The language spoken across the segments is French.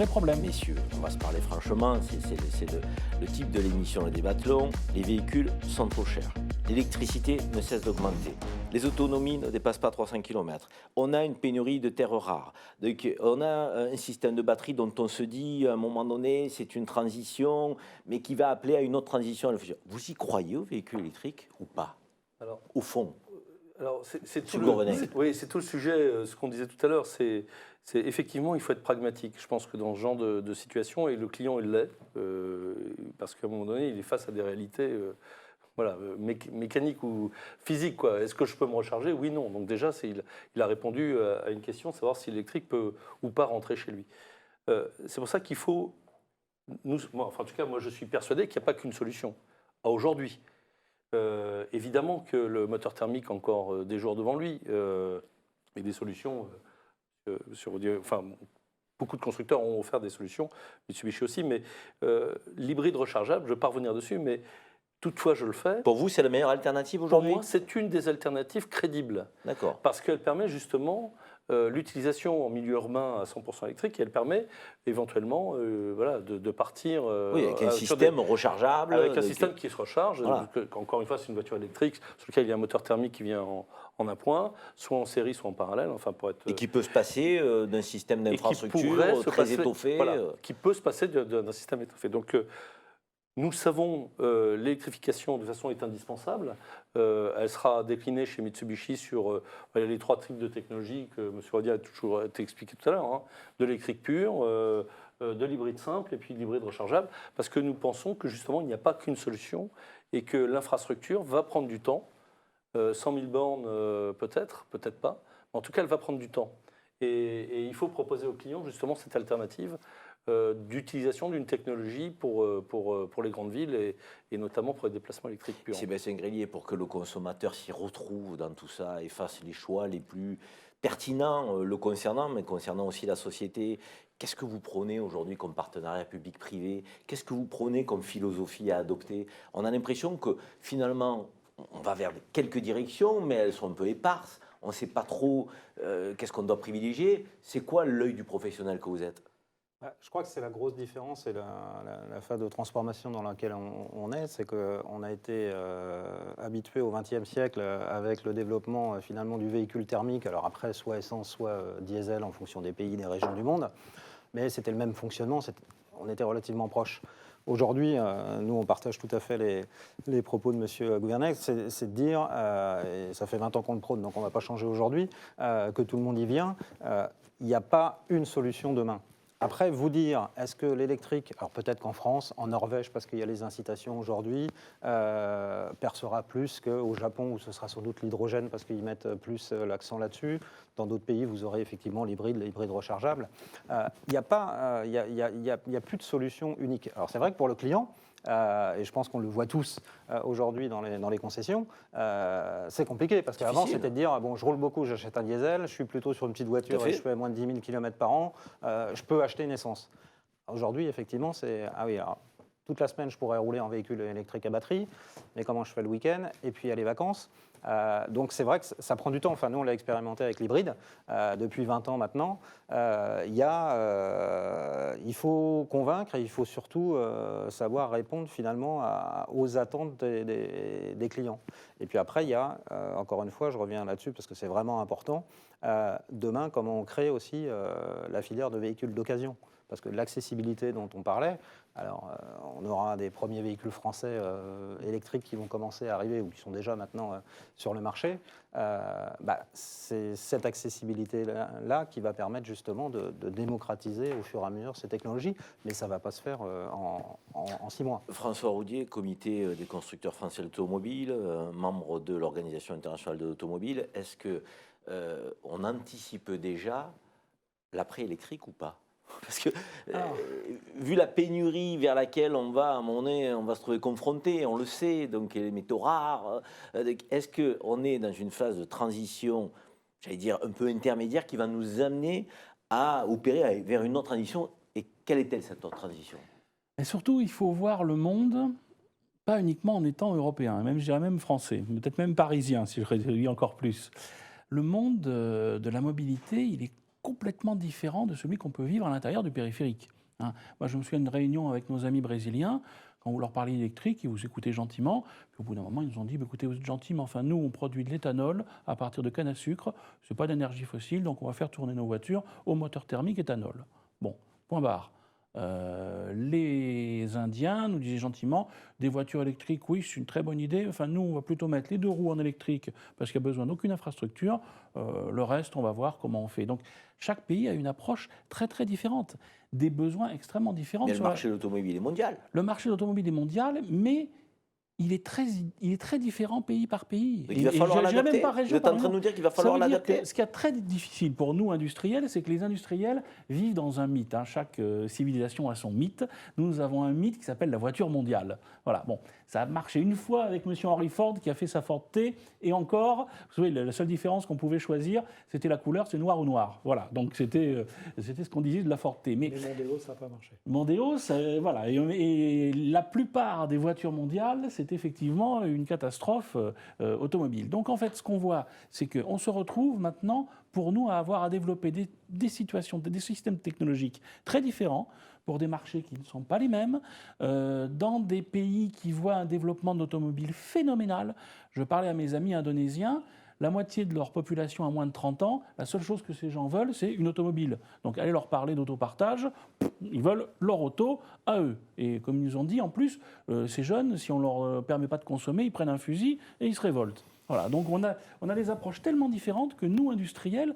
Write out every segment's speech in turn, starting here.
vrai problème. Messieurs, on va se parler franchement, c'est le type de l'émission Le Débat Long. Les véhicules sont trop chers. L'électricité ne cesse d'augmenter. Les autonomies ne dépassent pas 300 km. On a une pénurie de terres rares. Donc, on a un système de batterie dont on se dit, à un moment donné, c'est une transition, mais qui va appeler à une autre transition à la future. Vous y croyez aux véhicules électriques ou pas? Alors, au fond? Alors, c'est tout, oui, c'est tout le sujet, ce qu'on disait tout à l'heure, c'est effectivement, il faut être pragmatique. Je pense que dans ce genre de situation, et le client, il l'est, parce qu'à un moment donné, il est face à des réalités voilà, mécaniques ou physiques, quoi. Est-ce que je peux me recharger? Oui, non. Donc déjà, il a répondu à une question, savoir si l'électrique peut ou pas rentrer chez lui. C'est pour ça qu'il faut... en tout cas, moi, je suis persuadé qu'il n'y a pas qu'une solution. À aujourd'hui. Évidemment que le moteur thermique a encore des jours devant lui et des solutions. Beaucoup de constructeurs ont offert des solutions, Mitsubishi aussi, mais l'hybride rechargeable, je ne vais pas revenir dessus, mais toutefois je le fais. Pour vous, c'est la meilleure alternative aujourd'hui? Pour moi, c'est une des alternatives crédibles. D'accord. Parce qu'elle permet justement l'utilisation en milieu urbain à 100% électrique et elle permet éventuellement de partir oui, avec un système rechargeable. Avec un système qui se recharge. Voilà. Encore une fois, c'est une voiture électrique sur laquelle il y a un moteur thermique qui vient en appoint, soit en série, soit en parallèle. Enfin, pour être, et qui peut se passer d'un système d'infrastructure très étoffé. Voilà, qui peut se passer d'un système étoffé. Donc, nous le savons, l'électrification de toute façon est indispensable. Elle sera déclinée chez Mitsubishi sur les 3 types de technologies que M. Rodier a toujours été expliqué tout à l'heure, hein, de l'électrique pure, de l'hybride simple et puis de l'hybride rechargeable, parce que nous pensons que justement il n'y a pas qu'une solution et que l'infrastructure va prendre du temps. 100 000 bornes peut-être pas, mais en tout cas elle va prendre du temps. Et il faut proposer aux clients justement cette alternative d'utilisation d'une technologie pour les grandes villes et notamment pour les déplacements électriques purs. Sébastien Grelier, pour que le consommateur s'y retrouve dans tout ça et fasse les choix les plus pertinents le concernant, mais concernant aussi la société, qu'est-ce que vous prenez aujourd'hui comme partenariat public-privé? Qu'est-ce que vous prenez comme philosophie à adopter? On a l'impression que finalement, on va vers quelques directions, mais elles sont un peu éparses. On ne sait pas trop qu'est-ce qu'on doit privilégier. C'est quoi l'œil du professionnel que vous êtes? Je crois que c'est la grosse différence et la phase de transformation dans laquelle on est, c'est qu'on a été habitué au XXe siècle avec le développement finalement du véhicule thermique, alors après soit essence, soit diesel en fonction des pays, des régions du monde, mais c'était le même fonctionnement, on était relativement proches. Aujourd'hui, nous, on partage tout à fait les propos de M. Gouvernet, c'est de dire, et ça fait 20 ans qu'on le prône, donc on ne va pas changer aujourd'hui, que tout le monde y vient, il n'y a pas une solution demain. Après, vous dire, est-ce que l'électrique, alors peut-être qu'en France, en Norvège, parce qu'il y a les incitations aujourd'hui, percera plus qu'au Japon, où ce sera sans doute l'hydrogène, parce qu'ils mettent plus l'accent là-dessus. Dans d'autres pays, vous aurez effectivement l'hybride rechargeable. Il n'y a plus de solution unique. Alors c'est vrai que pour le client, et je pense qu'on le voit tous aujourd'hui dans les concessions, c'est compliqué parce qu'avant c'était de dire bon, je roule beaucoup, j'achète un diesel, je suis plutôt sur une petite voiture et je fais moins de 10 000 km par an, je peux acheter une essence. Aujourd'hui, effectivement, c'est ah oui, alors, toute la semaine je pourrais rouler en véhicule électrique à batterie, mais comment je fais le week-end et puis il y a les vacances. Donc c'est vrai que ça prend du temps. Enfin, nous, on l'a expérimenté avec l'hybride depuis 20 ans maintenant. Il faut convaincre et il faut surtout savoir répondre finalement aux attentes des clients. Et puis après, il y a, encore une fois, je reviens là-dessus parce que c'est vraiment important, demain, comment on crée aussi la filière de véhicules d'occasion. Parce que l'accessibilité dont on parlait, alors on aura des premiers véhicules français électriques qui vont commencer à arriver ou qui sont déjà maintenant sur le marché. C'est cette accessibilité-là qui va permettre justement de démocratiser au fur et à mesure ces technologies, mais ça ne va pas se faire en 6 mois. François Roudier, comité des constructeurs français de l'automobile, membre de l'Organisation internationale de l'automobile, est-ce qu'on anticipe déjà l'après-électrique ou pas? Parce que, vu la pénurie vers laquelle on va, à un moment donné, on va se trouver confronté, on le sait, donc les métaux rares, est-ce qu'on est dans une phase de transition, j'allais dire, un peu intermédiaire, qui va nous amener à opérer vers une autre transition? Et quelle est-elle, cette autre transition? Et surtout, il faut voir le monde, pas uniquement en étant européen, même, je dirais même français, peut-être même parisien, si je réduis encore plus. Le monde de la mobilité, il est complètement différent de celui qu'on peut vivre à l'intérieur du périphérique. Hein. Moi, je me souviens d'une réunion avec nos amis brésiliens. Quand vous leur parlez électrique, ils vous écoutaient gentiment. Puis au bout d'un moment, ils nous ont dit écoutez, vous êtes gentils, mais enfin, nous, on produit de l'éthanol à partir de canne à sucre. Ce n'est pas d'énergie fossile, donc on va faire tourner nos voitures au moteur thermique éthanol. Bon, point barre. Les Indiens nous disaient gentiment des voitures électriques, oui, c'est une très bonne idée. Enfin, nous, on va plutôt mettre les 2 roues en électrique parce qu'il n'y a besoin d'aucune infrastructure. Le reste, on va voir comment on fait. Donc, chaque pays a une approche très, très différente, des besoins extrêmement différents. Mais le marché de l'automobile est mondial. Le marché de l'automobile est mondial, mais il est très différent pays par pays. Il va falloir l'adapter. Vous êtes en train de nous dire qu'il va falloir l'adapter. Ce qui est très difficile pour nous, industriels, c'est que les industriels vivent dans un mythe. Hein. Chaque civilisation a son mythe. Nous avons un mythe qui s'appelle la voiture mondiale. Voilà. Bon, ça a marché une fois avec M. Henry Ford qui a fait sa Ford T. Et encore, vous savez, la seule différence qu'on pouvait choisir, c'était la couleur, c'est noir ou noir. Voilà. Donc c'était ce qu'on disait de la Ford T. Mais Mondeo, ça n'a pas marché. Mondeo, voilà. Et la plupart des voitures mondiales, c'est effectivement une catastrophe automobile. Donc en fait, ce qu'on voit, c'est qu'on se retrouve maintenant, pour nous, à avoir à développer des situations, des systèmes technologiques très différents, pour des marchés qui ne sont pas les mêmes, dans des pays qui voient un développement de l'automobile phénoménal. Je parlais à mes amis indonésiens, la moitié de leur population a moins de 30 ans, la seule chose que ces gens veulent, c'est une automobile. Donc allez leur parler d'autopartage, ils veulent leur auto à eux. Et comme ils nous ont dit, en plus, ces jeunes, si on ne leur permet pas de consommer, ils prennent un fusil et ils se révoltent. Voilà. Donc on a des approches tellement différentes que nous, industriels,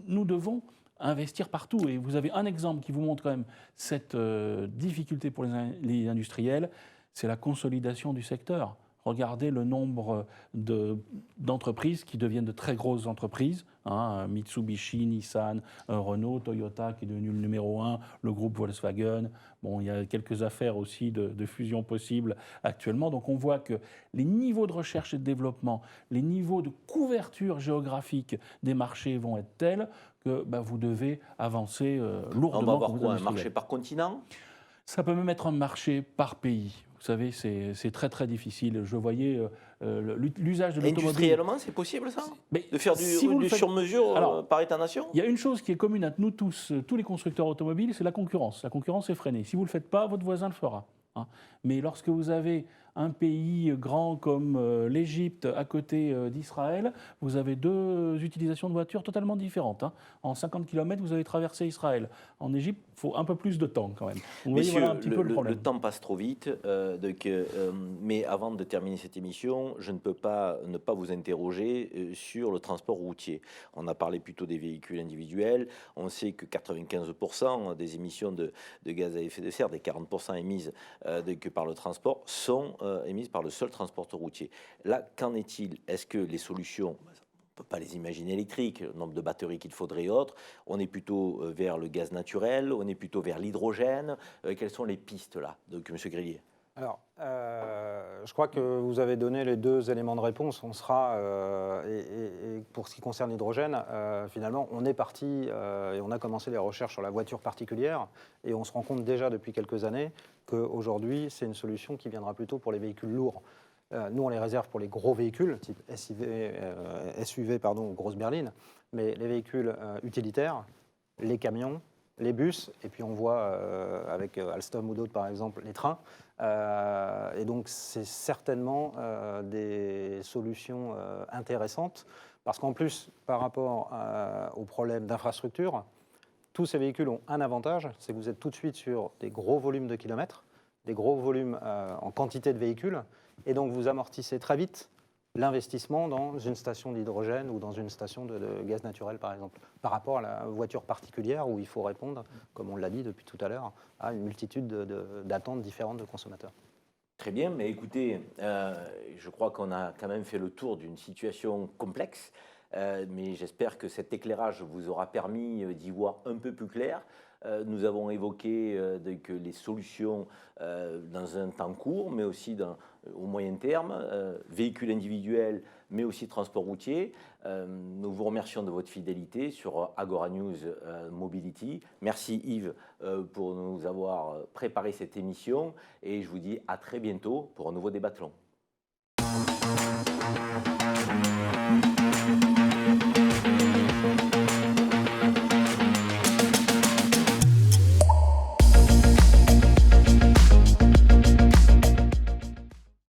nous devons investir partout. Et vous avez un exemple qui vous montre quand même cette difficulté pour les industriels, c'est la consolidation du secteur. Regardez le nombre d'entreprises qui deviennent de très grosses entreprises. Hein, Mitsubishi, Nissan, Renault, Toyota qui est devenu le numéro 1, le groupe Volkswagen. Bon, il y a quelques affaires aussi de fusion possibles actuellement. Donc on voit que les niveaux de recherche et de développement, les niveaux de couverture géographique des marchés vont être tels que vous devez avancer lourdement. On va avoir quoi, un marché par continent ? Ça peut même être un marché par pays. Vous savez, c'est très très difficile. Je voyais l'usage de l'automobile. Industriellement, c'est possible ça ? Mais de faire du sur-mesure par État-nation ? Il y a une chose qui est commune à nous tous les constructeurs automobiles, c'est la concurrence. La concurrence est freinée. Si vous ne le faites pas, votre voisin le fera. Hein. Mais lorsque vous avez un pays grand comme l'Égypte à côté d'Israël, vous avez 2 utilisations de voitures totalement différentes. Hein. En 50 km, vous avez traversé Israël. En Égypte, il faut un peu plus de temps quand même. Donc, messieurs, voilà un petit peu le problème. Le temps passe trop vite, mais avant de terminer cette émission, je ne peux pas ne pas vous interroger sur le transport routier. On a parlé plutôt des véhicules individuels. On sait que 95% des émissions de gaz à effet de serre, des 40% émises par le transport, sont émises par le seul transporteur routier. Là, qu'en est-il ? Est-ce que les solutions, on ne peut pas les imaginer électriques, le nombre de batteries qu'il faudrait et autres, on est plutôt vers le gaz naturel, on est plutôt vers l'hydrogène, quelles sont les pistes là, donc M. Grillier ? Alors, je crois que vous avez donné les 2 éléments de réponse. On sera, et pour ce qui concerne l'hydrogène, finalement, on est parti et on a commencé les recherches sur la voiture particulière et on se rend compte déjà depuis quelques années qu'aujourd'hui, c'est une solution qui viendra plutôt pour les véhicules lourds. Nous, on les réserve pour les gros véhicules, type SUV ou grosses berlines, mais les véhicules utilitaires, les camions, les bus, et puis on voit avec Alstom ou d'autres par exemple les trains. Et donc c'est certainement des solutions intéressantes parce qu'en plus par rapport aux problèmes d'infrastructure, tous ces véhicules ont un avantage, c'est que vous êtes tout de suite sur des gros volumes de kilomètres, des gros volumes en quantité de véhicules, et donc vous amortissez très vite l'investissement dans une station d'hydrogène ou dans une station de gaz naturel, par exemple, par rapport à la voiture particulière où il faut répondre, comme on l'a dit depuis tout à l'heure, à une multitude d'attentes différentes de consommateurs. Très bien, mais écoutez, je crois qu'on a quand même fait le tour d'une situation complexe, mais j'espère que cet éclairage vous aura permis d'y voir un peu plus clair. Nous avons évoqué que les solutions dans un temps court, mais aussi au moyen terme, véhicules individuels, mais aussi transport routier. Nous vous remercions de votre fidélité sur Agora News Mobility. Merci Yves pour nous avoir préparé cette émission et je vous dis à très bientôt pour un nouveau Débathlon.